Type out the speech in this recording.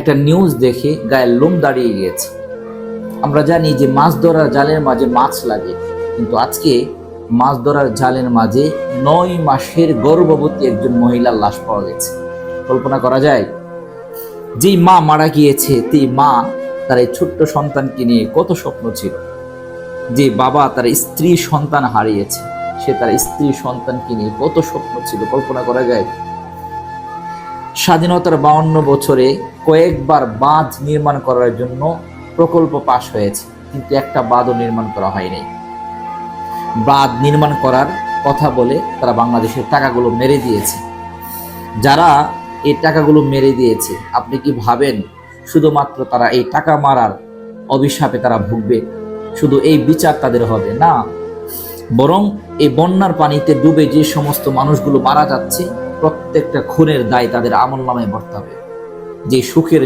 একটা নিউজ দেখে গায়ের লোম দাঁড়িয়ে গিয়েছে। আমরা জানি যে মাছ ধরার জালের মাঝে মাছ লাগে, কিন্তু আজকে মাছ ধরার জালের মাঝে 9 মাসের গর্ভবতী একজন মহিলার লাশ পাওয়া গেছে। কল্পনা করা যায়, যেই মা মারা গিয়েছে, সেই মা তার এই ছোট্ট সন্তানকে নিয়ে কত স্বপ্ন ছিল। যে বাবা তার স্ত্রী সন্তান হারিয়েছে, সে তার স্ত্রী সন্তানকে নিয়ে কত স্বপ্ন ছিল, কল্পনা করা যায়। স্বাধীনতার 52 বছরে কয়েকবার বাঁধ নির্মাণ করার জন্য প্রকল্প পাশ হয়েছে, কিন্তু একটা বাঁধও নির্মাণ করা হয়নি। বাঁধ নির্মাণ করার কথা বলে তারা বাংলাদেশের টাকাগুলো মেরে দিয়েছে। যারা এই টাকাগুলো মেরে দিয়েছে, আপনি কি ভাবেন শুধুমাত্র তারা এই টাকা মারার অভিশাপে তারা ভুগবে? শুধু এই বিচার তাদের হবে না, বরং এই বন্যার পানিতে ডুবে যে সমস্ত মানুষগুলো মারা যাচ্ছে, প্রত্যেকটা খুনের দায় তাদের আমলনামায় বর্তাবে। যে সুখের